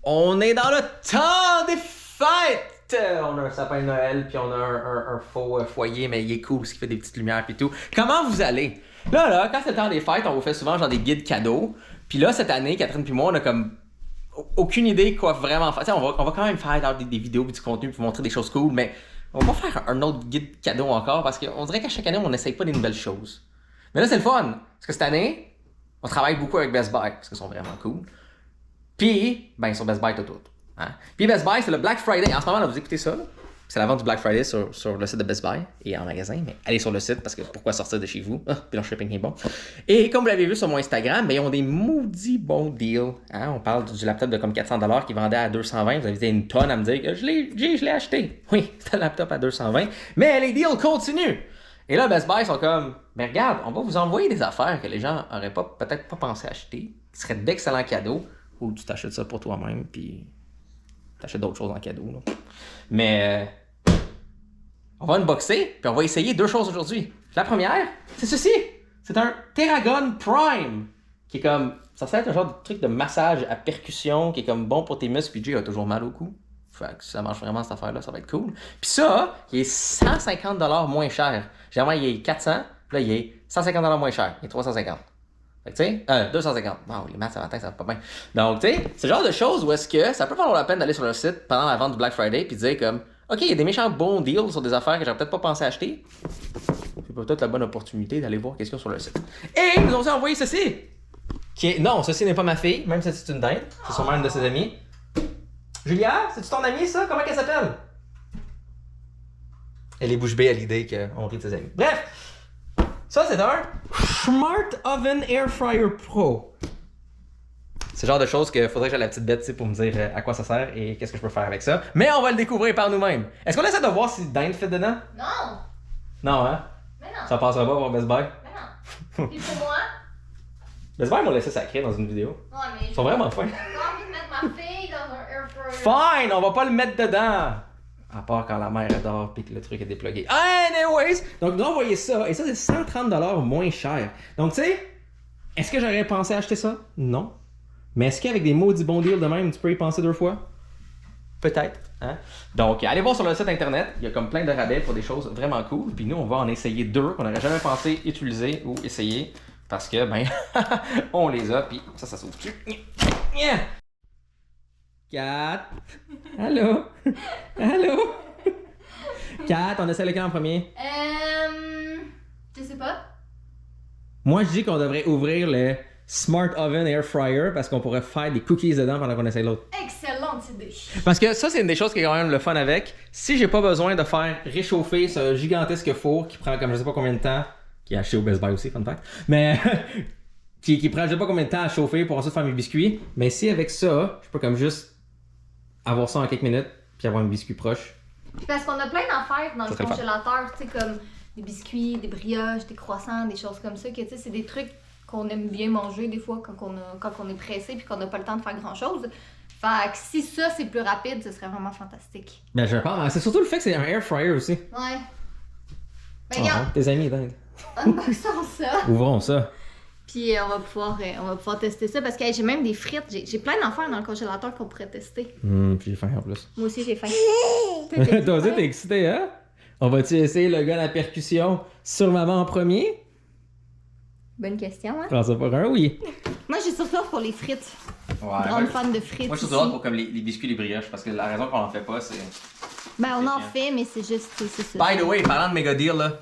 On est dans le temps des fêtes! On a un sapin de Noël, puis on a un faux foyer, mais il est cool parce qu'il fait des petites lumières puis tout. Comment vous allez? Là, quand c'est le temps des fêtes, on vous fait souvent genre des guides cadeaux. Puis là, cette année, Catherine puis moi, on a comme aucune idée quoi vraiment faire. T'sais, on va quand même faire des vidéos et du contenu pour montrer des choses cool, mais on va pas faire un autre guide cadeau encore parce qu'on dirait qu'à chaque année, on n'essaye pas des nouvelles choses. Mais là, c'est le fun! Parce que cette année, on travaille beaucoup avec Best Buy parce qu'ils sont vraiment cool. Puis, ben, sur Best Buy tout. Hein? Puis Best Buy, c'est le Black Friday. En ce moment, là, vous écoutez ça, là. C'est la vente du Black Friday sur le site de Best Buy et en magasin, mais allez sur le site parce que pourquoi sortir de chez vous? Ah, puis le shipping est bon. Et comme vous l'avez vu sur mon Instagram, ben, ils ont des maudits bons deals. Hein? On parle du laptop de comme 400$ qui vendait à 220$. Vous avez une tonne à me dire que je l'ai acheté. Oui, c'est un laptop à 220$. Mais les deals continuent. Et là, Best Buy sont comme, ben regarde, on va vous envoyer des affaires que les gens auraient peut-être pas pensé acheter, qui seraient d'excellents cadeaux, ou tu t'achètes ça pour toi-même, puis t'achètes d'autres choses en cadeau. Là. Mais on va unboxer, puis on va essayer deux choses aujourd'hui. La première, c'est ceci. C'est un Theragun Prime, qui est comme, ça sert être un genre de truc de massage à percussion, qui est comme bon pour tes muscles, puis Jay a toujours mal au cou. Fait que si ça marche vraiment cette affaire-là, ça va être cool. Puis ça, il est 150$ moins cher. Généralement, il est 400$, puis là, il est 150$ moins cher. Il est 350$. Fait que tu sais, 250$. Bon, les maths, ça va pas bien. Donc, tu sais, c'est le genre de choses où est-ce que ça peut valoir la peine d'aller sur le site pendant la vente du Black Friday puis dire comme, OK, il y a des méchants bons deals sur des affaires que j'aurais peut-être pas pensé acheter. C'est peut-être la bonne opportunité d'aller voir qu'est-ce qu'il y a sur le site. Et ils nous ont aussi envoyé ceci. Non, ceci n'est pas ma fille, même si c'est une dinde. C'est sûrement une de ses amies. Julia, c'est-tu ton amie, ça? Comment elle s'appelle? Elle est bouche bée à l'idée qu'on rit de ses amis. Bref, ça, c'est un Smart Oven Air Fryer Pro. C'est le genre de choses qu'il faudrait que j'aie la petite bête pour me dire à quoi ça sert et qu'est-ce que je peux faire avec ça. Mais on va le découvrir par nous-mêmes. Est-ce qu'on essaie de voir si dinde fit dedans? Non! Non, hein? Mais non! Ça passera pas pour Best Buy? Mais non! Puis pour moi? Best Buy m'a laissé sacrer dans une vidéo. Ouais, mais Ils sont vraiment fins. j'ai pas envie de mettre ma fille dans un air fryer. Fine, on va pas le mettre dedans. À part quand la mère adore pis que le truc est déplugué. Anyways, donc nous envoyer ça, et ça c'est 130$ moins cher. Donc tu sais, est-ce que j'aurais pensé acheter ça? Non. Mais est-ce qu'avec des maudits bons deals de même, tu peux y penser deux fois? Peut-être. Hein? Donc allez voir sur le site internet, il y a comme plein de rabais pour des choses vraiment cool. Puis nous on va en essayer deux qu'on n'aurait jamais pensé utiliser ou essayer. Parce que ben, on les a, puis ça s'ouvre dessus. Kat! Allô? Allô? Kat, on essaie lequel en premier? Je sais pas. Moi, je dis qu'on devrait ouvrir le Smart Oven Air Fryer parce qu'on pourrait faire des cookies dedans pendant qu'on essaie l'autre. Excellente idée. Parce que ça, c'est une des choses qui est quand même le fun avec. Si j'ai pas besoin de faire réchauffer ce gigantesque four qui prend comme je sais pas combien de temps, qui est acheté au Best Buy aussi, fun fact, mais qui prend je sais pas combien de temps à chauffer pour ensuite faire mes biscuits, mais si avec ça, je peux comme juste avoir ça en quelques minutes, puis avoir un biscuit proche. Parce qu'on a plein d'affaires dans Ça le serait le fun. congélateur, tu sais, comme des biscuits, des brioches, des croissants, des choses comme ça, que tu sais, c'est des trucs qu'on aime bien manger des fois quand on est pressé puis qu'on n'a pas le temps de faire grand chose. Fait que si ça c'est plus rapide, ce serait vraiment fantastique. Ben je pense, c'est surtout le fait que c'est un air fryer aussi. Ouais. Ben Ah, regarde, tes amis dingue. unboxons ça. Ouvrons ça. Puis on va pouvoir tester ça parce que hey, j'ai même des frites. J'ai plein d'affaires dans le congélateur qu'on pourrait tester. Puis j'ai faim en plus. Moi aussi j'ai faim. Toi aussi, t'es excité, hein? On va-tu essayer le gars à la percussion sur maman en premier? Bonne question, hein? Prends ça pour un oui. Moi j'ai surtout hâte pour les frites. Ouais. Grande fan de frites. Moi, je suis ici. surtout hâte pour comme les biscuits, les brioches, parce que la raison qu'on en fait pas, c'est... Ben on en chiant. fait, mais c'est juste c'est ça. By the way, parlant de méga deal, là,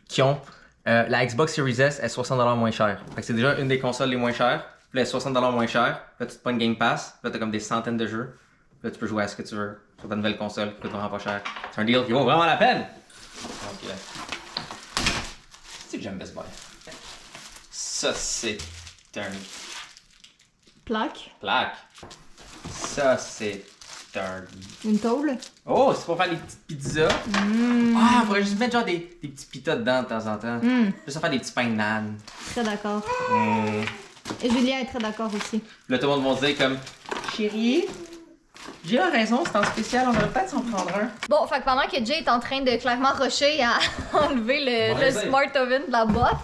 qui ont, la Xbox Series S est 60$ moins chère. Fait que c'est déjà une des consoles les moins chères. Puis là, elle est 60$ moins chère. Là, tu te prends une Game Pass. Là, t'as comme des centaines de jeux. Là, tu peux jouer à ce que tu veux sur ta nouvelle console qui coûte vraiment pas cher. C'est un deal qui vaut vraiment la peine. Donc, c'est que j'aime Best Buy. Ça, c'est un Plaque. plaque. Ça, c'est un... Une tôle. Oh, c'est pour faire des petites pizzas. Ah, on pourrait juste mettre genre des petits pitas dedans de temps en temps. Juste faire des petits pains de nan. Très d'accord. Et Julien est très d'accord aussi. Là, tout le monde va dire comme... Chérie, J'ai la raison, c'est en spécial, on devrait peut-être s'en prendre un. Bon, fait que pendant que Jay est en train de clairement rusher à enlever le Smart Oven de la boîte,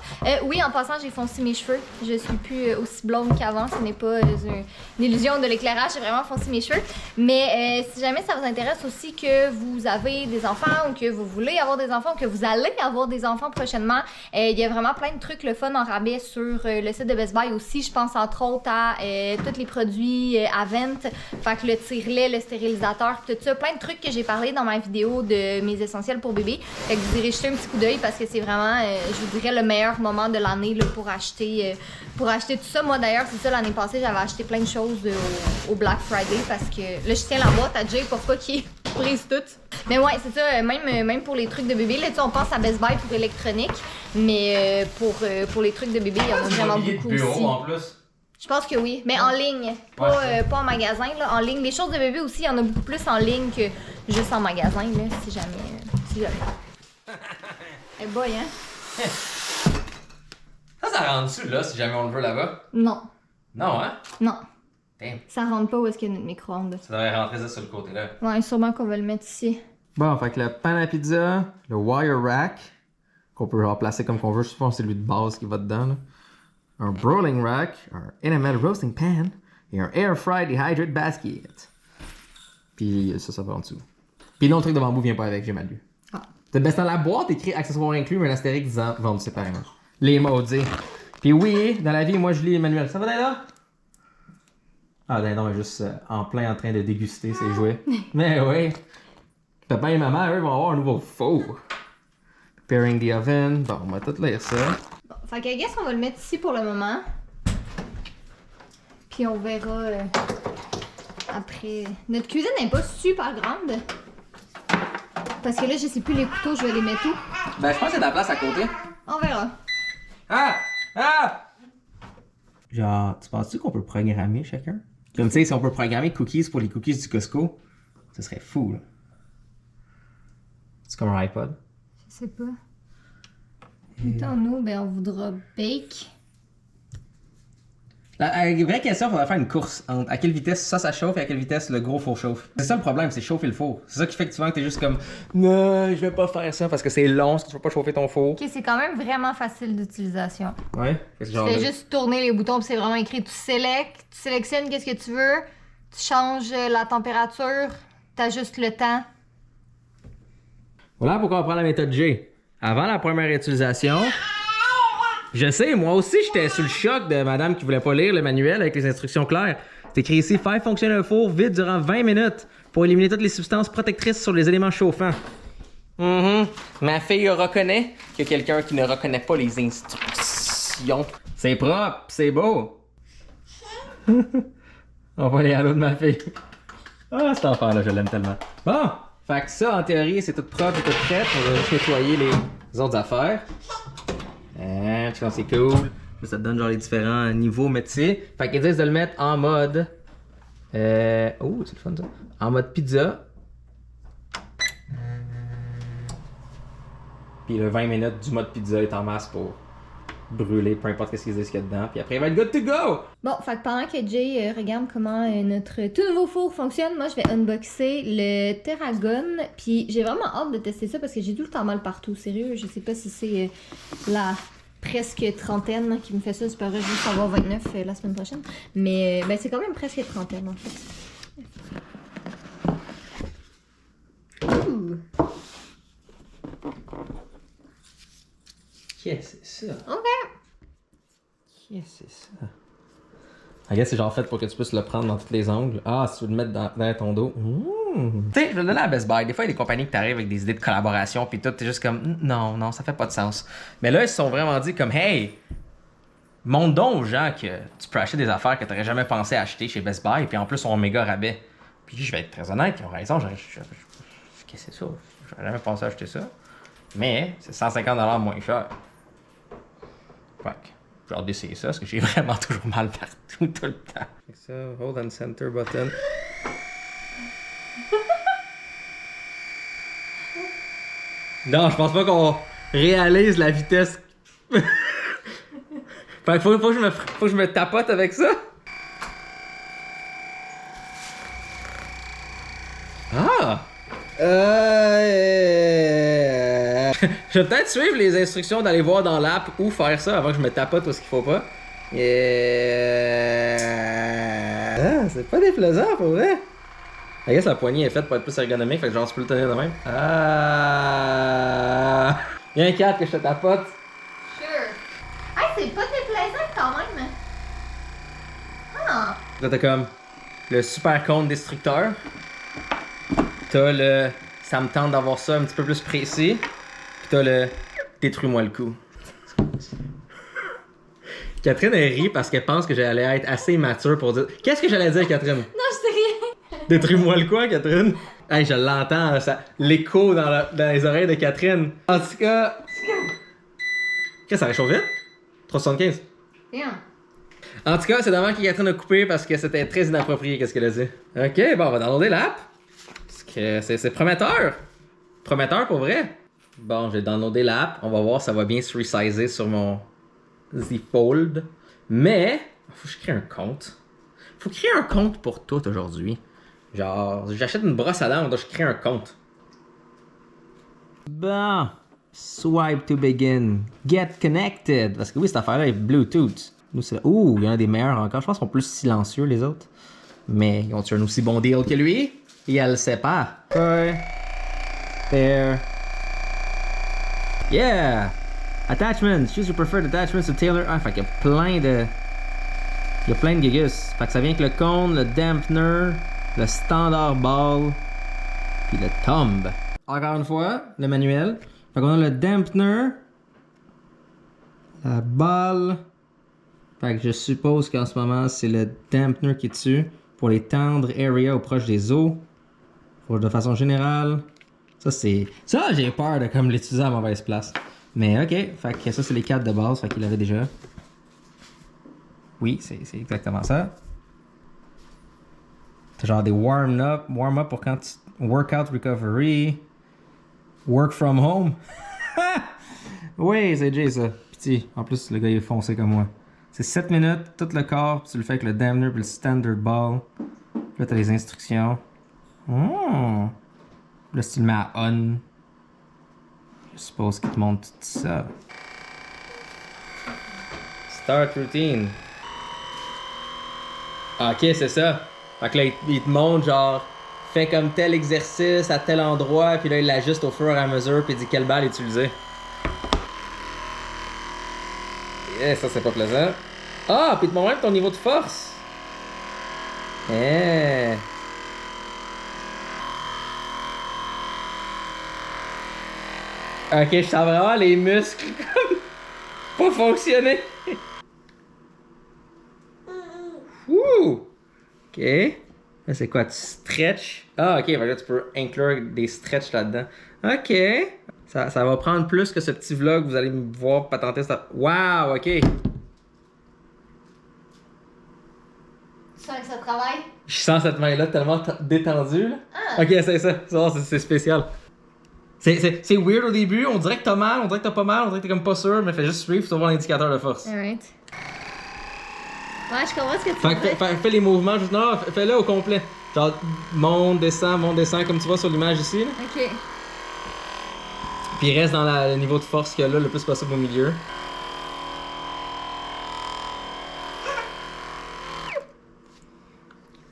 oui, en passant, j'ai foncé mes cheveux. Je suis plus aussi blonde qu'avant, ce n'est pas une illusion de l'éclairage, j'ai vraiment foncé mes cheveux. Mais si jamais ça vous intéresse aussi que vous avez des enfants ou que vous voulez avoir des enfants ou que vous allez avoir des enfants prochainement, il y a vraiment plein de trucs le fun en rabais sur le site de Best Buy aussi. Je pense entre autres à tous les produits Avent, fait que le tire-lait, le stérilisateur, tout ça, plein de trucs que j'ai parlé dans ma vidéo de mes essentiels pour bébé. Fait que vous irez jeter un petit coup d'œil parce que c'est vraiment, je vous dirais, le meilleur moment de l'année pour acheter tout ça. Moi d'ailleurs, c'est ça, l'année passée, j'avais acheté plein de choses au Black Friday parce que là, je tiens la boîte à Jay pour pas qu'il brise tout. Mais ouais, c'est ça, même pour les trucs de bébé, là, tu sais, on pense à Best Buy pour électronique, mais pour les trucs de bébé, il y en a vraiment beaucoup bureau, aussi. En plus. Je pense que oui, mais en ligne, pas en magasin, là, en ligne. Les choses de bébé aussi, il y en a beaucoup plus en ligne que juste en magasin, là, si jamais. Eh boy, hein? Ça rentre dessus là si jamais on le veut là-bas? Non. Non, hein? Non. Damn. Ça rentre pas où est-ce qu'il y a notre micro-ondes. Ça devrait rentrer ça sur le côté là. Ouais, sûrement qu'on va le mettre ici. Bon, fait que le pan à pizza, le wire rack, qu'on peut remplacer comme qu'on veut, je pense que c'est lui de base qui va dedans, là. Un broiling rack, un enamel roasting pan et un air fry dehydrated basket. Puis ça va en dessous. Puis non, le truc de bambou vient pas avec, j'ai mal lu. Ah. C'est dans la boîte écrit accessoires inclus, mais un astérix disant vendu séparément. Les maudits. Puis oui, dans la vie, moi je lis les manuels. Ça va là? Ah, non, mais juste en plein en train de déguster ses jouets. Mais oui. Papa et maman, eux, vont avoir un nouveau four. Preparing the oven. Bon, on va tout lire ça. Bon, fait que, I guess, on va le mettre ici pour le moment. Puis on verra après. Notre cuisine n'est pas super grande. Parce que là, je sais plus les couteaux, je vais les mettre où. Ben, je pense qu'il y a de la place à côté. On verra. Ah! Ah! Genre, tu penses-tu qu'on peut programmer chacun? Comme tu sais, si on peut programmer cookies pour les cookies du Costco, ce serait fou, là. C'est comme un iPod. Je sais pas. Mettons-nous, ben on voudra bake. La vraie question, il faudrait faire une course entre à quelle vitesse ça chauffe et à quelle vitesse le gros four chauffe. C'est ça le problème, c'est chauffer le four. C'est ça qui fait que souvent que t'es juste comme non, je vais pas faire ça parce que c'est long, parce que tu vas pas chauffer ton four. Ok, c'est quand même vraiment facile d'utilisation. Ouais, Tu fais juste tourner les boutons puis c'est vraiment écrit. Tu sélectionnes qu'est-ce que tu veux, tu changes la température, t'ajustes le temps. Voilà pourquoi on prend la méthode G. Avant la première utilisation, je sais, moi aussi j'étais sous le choc de madame qui voulait pas lire le manuel avec les instructions claires. C'est écrit ici, faire fonctionner un four vide durant 20 minutes pour éliminer toutes les substances protectrices sur les éléments chauffants. Ma fille reconnaît qu'il y a quelqu'un qui ne reconnaît pas les instructions. C'est propre, c'est beau. On va aller à l'eau de ma fille. Ah, cet enfant-là, je l'aime tellement. Bon, fait que ça, en théorie, c'est tout propre et tout prêt. On va juste nettoyer les autres affaires. Tu vois, c'est cool. Ça te donne genre les différents niveaux, mais tu sais. Fait qu'ils disent de le mettre en mode. Oh, c'est le fun ça. En mode pizza. Puis le 20 minutes du mode pizza est en masse pour brûler peu importe ce qu'ils disent qu'il y a dedans. Puis après, il va être good to go! Bon, fait que pendant que Jay regarde comment notre tout nouveau four fonctionne, moi je vais unboxer le Terragon. Puis j'ai vraiment hâte de tester ça parce que j'ai tout le temps mal partout. Sérieux, je sais pas si c'est la presque trentaine qui me fait ça. C'est pas vrai, je vais juste avoir 29 la semaine prochaine. Mais ben, c'est quand même presque trentaine en fait. Ouh. Qu'est-ce que c'est ça? Ok. Qu'est-ce que c'est ça? I guess c'est genre fait pour que tu puisses le prendre dans tous les angles. Ah, si tu veux le mettre derrière ton dos. Tu sais, je vais le donner à Best Buy. Des fois, il y a des compagnies qui t'arrivent avec des idées de collaboration, puis tout, t'es juste comme non, ça fait pas de sens. Mais là, ils se sont vraiment dit comme hey, montre donc aux gens que tu peux acheter des affaires que t'aurais jamais pensé acheter chez Best Buy, puis en plus, sont méga rabais. Puis je vais être très honnête, ils ont raison. Qu'est-ce que c'est ça? J'aurais jamais pensé acheter ça. Mais c'est 150$ moins cher. Fait que j'ai hâte d'essayer ça, parce que j'ai vraiment toujours mal partout, tout le temps. Fait ça, hold and center button. Non, je pense pas qu'on réalise la vitesse. Fait que faut que je me tapote avec ça. Je vais peut-être suivre les instructions d'aller voir dans l'app où faire ça avant que je me tapote tout ce qu'il faut pas. Ah, c'est pas déplaisant pour vrai. I guess la poignée est faite pour être plus ergonomique, fait que genre tu peux le tenir de même. Ah! Y'a un 4 que je te tapote. Sure. Hey, c'est pas déplaisant quand même. Ah. Là t'as comme le super compte destructeur. T'as le ça me tente d'avoir ça un petit peu plus précis. Puis t'as le détruis-moi le coup. Catherine elle rit parce qu'elle pense que j'allais être assez mature pour dire. Qu'est-ce que j'allais dire, Catherine? Non, je sais rien. Détruis-moi le quoi, Catherine? Hey, je l'entends, l'écho dans les oreilles de Catherine. En tout cas. Qu'est-ce que ça réchauffe vite? 375. Damn. En tout cas, c'est dommage que Catherine a coupé parce que c'était très inapproprié, qu'est-ce qu'elle a dit. Ok, bon, on va downloader l'app. Parce que c'est prometteur. Prometteur pour vrai. Bon, j'ai downloadé l'app. On va voir si ça va bien se resizer sur mon Z Fold. Mais, faut que je crée un compte. Faut créer un compte pour tout aujourd'hui. Genre, j'achète une brosse à dents, donc je crée un compte. Bon. Swipe to begin. Get connected. Parce que oui, cette affaire-là est Bluetooth. Nous, c'est... Ouh, il y en a des meilleurs encore. Je pense qu'ils sont plus silencieux, les autres. Mais ils ont un aussi bon deal que lui. Et elle le sait pas. Okay. There. Yeah! Attachments. Choose your preferred attachments to tailor. Ah, fait qu'il y a plein de... Il y a plein de gigas. Fait que ça vient avec le cône, le dampener, le standard ball, puis le thumb. Encore une fois, le manuel. Fait qu'on a le dampener, la balle. Fait que je suppose qu'en ce moment, c'est le dampener qui est dessus pour les tendre area ou proche des os. Pour de façon générale. Ça, c'est... Ça, j'ai peur de comme l'utiliser à mauvaise place. Mais ok, fait que ça, c'est les 4 de base. Fait qu'il l'avait déjà. Oui, c'est exactement ça. T'as genre des warm-up pour quand tu... Workout recovery. Work from home. Oui, c'est Jay ça. Petit. En plus, le gars il est foncé comme moi. C'est 7 minutes, tout le corps, puis tu le fais avec le dampener puis le standard ball. Puis là, t'as les instructions. Oh. Là, si tu le mets à on, je suppose qu'il te montre tout ça. Start routine. Ok, c'est ça. Fait que là, il te montre genre, fais comme tel exercice à tel endroit, puis là, il l'ajuste au fur et à mesure, puis il dit quelle balle utiliser. Yeah, ça, c'est pas plaisant. Ah, puis il te montre même ton niveau de force. Yeah. Ok, je sens vraiment les muscles comme pas fonctionner. Ouh! Ok. Là, c'est quoi? Tu stretches? Ah, ok. Là, tu peux inclure des stretches là-dedans. Ok. Ça va prendre plus que ce petit vlog. Vous allez me voir patenter ça. Wow! Ok. Tu sens que ça travaille? Je sens cette main-là tellement détendue. Là. Ah. Ok, c'est ça. C'est spécial. C'est weird au début. On dirait que t'as mal, on dirait que t'as pas mal, on dirait que t'es comme pas sûr, mais fais juste suivre, tu vas voir l'indicateur de force. Alright. Ouais, je comprends ce que tu veux dire. Fais les mouvements, juste non, fais-le au complet. Genre, monte, descend, comme tu vois sur l'image ici. Là. Ok. Puis reste dans le niveau de force qu'il y a là, le plus possible au milieu.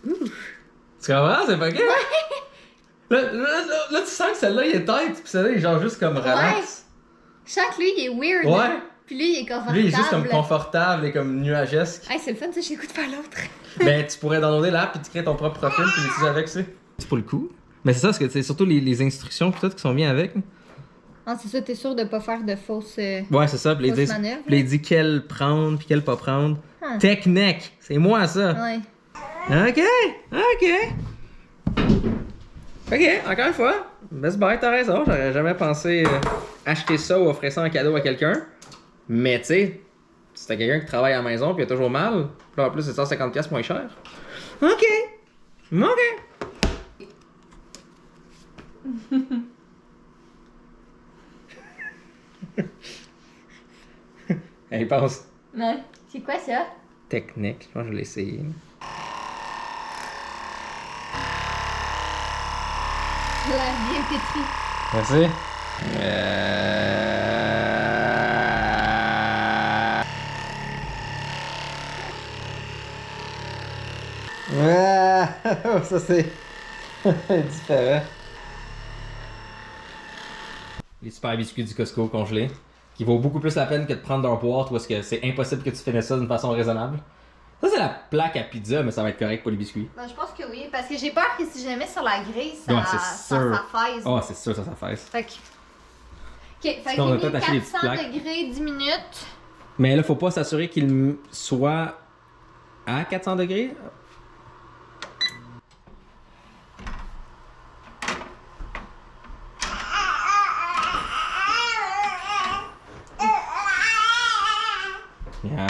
Tu comprends? C'est pas ok? Là, tu sens que celle-là, il est tête, puis celle-là, il est genre juste comme relax. Ouais. Je sens que lui, il est weird. Ouais. Puis lui, il est confortable. Lui, il est juste comme confortable et comme nuagesque. Hey, c'est le fun, ça, j'ai le goût de faire l'autre. Ben, tu pourrais downloader l'app puis tu crées ton propre profil puis l'utiliser avec, ça. C'est pour le coup. Mais c'est ça, parce que c'est surtout les instructions pis tout qui sont bien avec. Ah, c'est ça, t'es sûr de pas faire de fausses. Ouais, c'est ça. Puis il dit quelle prendre puis quelle pas prendre. Huh. Technique, c'est moi ça. Ouais. Ok. Ok, encore une fois, Best Buy, t'as raison. J'aurais jamais pensé acheter ça ou offrir ça en cadeau à quelqu'un. Mais tu sais, si t'as quelqu'un qui travaille à la maison puis il a toujours mal, puis là, en plus c'est 150$ moins cher. Ok. Elle pense. Ouais. C'est quoi ça? Technique, je pense que je vais l'essayer. l'air bien pétri. Merci. Ça c'est différent. Les super biscuits du Costco congelés, qui vaut beaucoup plus la peine que de prendre leur boîte, parce que c'est impossible que tu finisses ça d'une façon raisonnable. Ça c'est la plaque à pizza, mais ça va être correct pour les biscuits. Ben, je pense que oui, parce que j'ai peur que si je les mets sur la grille, ça, Ouais, c'est ça sûr. s'affaisse. Oh, c'est sûr, ça s'affaisse. Fait que... Ok, fait Sinon, on va que j'ai peut-être acheter mis des petites 400 plaques. degrés, 10 minutes. Mais là, faut pas s'assurer qu'il soit à 400 degrés. Miam.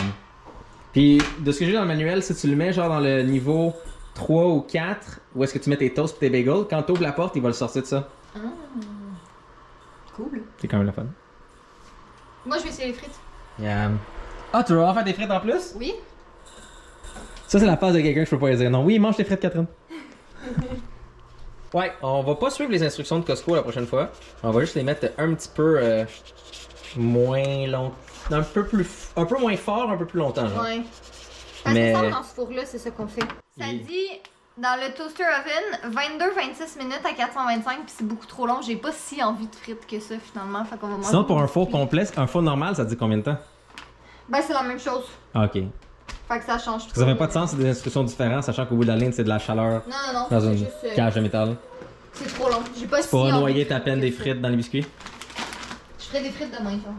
Puis, de ce que j'ai dans le manuel, si tu le mets genre dans le niveau 3 ou 4, où est-ce que tu mets tes toasts et tes bagels, quand tu ouvres la porte, il va le sortir de ça. Cool. C'est quand même le fun. Moi, je vais essayer les frites. Miam. Ah, tu veux en faire des frites en plus? Oui. Ça, c'est la phase de quelqu'un que je peux pas dire. Non, oui, mange tes frites, Catherine. Ouais, on va pas suivre les instructions de Costco la prochaine fois. On va juste les mettre un petit peu moins long. Un peu moins fort, un peu plus longtemps. Genre. Ouais. Parce Mais- que ça, dans ce four-là, c'est ça qu'on fait. Ça Il- dit dans le toaster oven 22-26 minutes à 425, puis c'est beaucoup trop long. J'ai pas si envie de frites que ça finalement. Fait qu'on va manger. Sinon, pour des un four biscuits. complet, un four normal, ça te dit combien de temps? Ben, c'est la même chose. Ah, ok. Fait que ça change Ça fait pas de sens, c'est des instructions différentes, sachant qu'au bout de la ligne, c'est de la chaleur Non, non, non. dans C'est une juste. cage de métal. C'est trop long. J'ai pas si Pour envie noyer de ta frites peine que des ça. frites dans les biscuits. Je ferai des frites demain, ça.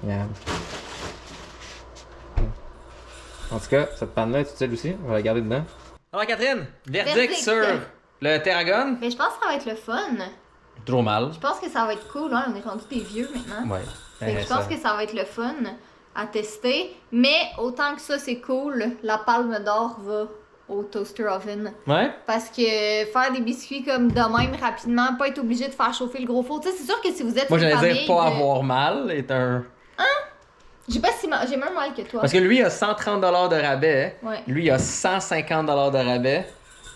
Yeah. En tout cas, cette panne-là est utile aussi. On va la garder dedans. Alors, Catherine, verdict Verdict. sur le Terragon. Mais je pense que ça va être le fun. Toujours mal. Je pense que ça va être cool. Hein? On est rendu des vieux maintenant. Ouais. Fait que je pense que ça va être le fun à tester. Mais autant que ça, c'est cool, la palme d'or va au toaster oven. Ouais? Parce que faire des biscuits comme de même rapidement, pas être obligé de faire chauffer le gros four. Tu sais, c'est sûr que si vous êtes Moi, une j'allais famille dire pas de- avoir mal est un. J'ai pas si mal, j'ai même mal que toi. Parce que lui, il a 130$ de rabais. Ouais. Lui, il a 150$ de rabais.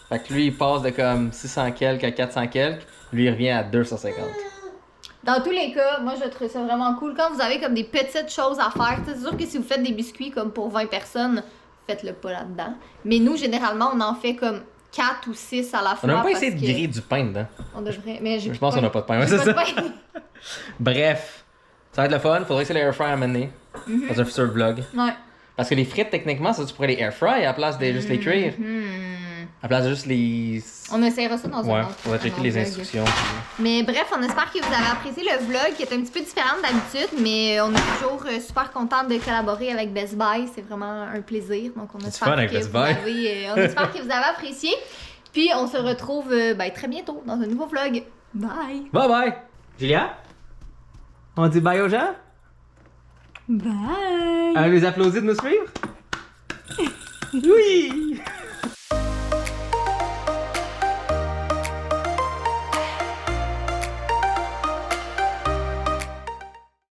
Fait que lui, il passe de comme 600 quelques à 400 quelques. Lui, il revient à 250. Dans tous les cas, moi je trouve ça vraiment cool. Quand vous avez comme des petites choses à faire, tu sais, c'est sûr que si vous faites des biscuits comme pour 20 personnes, faites-le pas là-dedans. Mais nous, généralement, on en fait comme 4 ou 6 à la fois. On a même pas parce essayé de que griller du pain dedans. On devrait. Mais j'ai Je pense qu'on a pas de pain. Ouais, J'ai c'est pas ça. de pain. Bref, ça va être le fun. Faudrait que c'est les air fry à mener dans un futur vlog. Ouais. Parce que les frites, techniquement, ça, tu pourrais les air fry à la place de juste les cuire. À la place de juste les. On essaiera ça dans Ouais, un autre. faudrait checker un les vlog. instructions. Mais bref, on espère que vous avez apprécié le vlog qui est un petit peu différent d'habitude, mais on est toujours super contente de collaborer avec Best Buy. C'est vraiment un plaisir. Donc on espère, fun avec que Best vous Buy. avez, on espère que vous avez apprécié. Puis on se retrouve très bientôt dans un nouveau vlog. Bye! Bye bye! Julia? On dit bye aux gens? Bye! On les applaudit de nous suivre? Oui!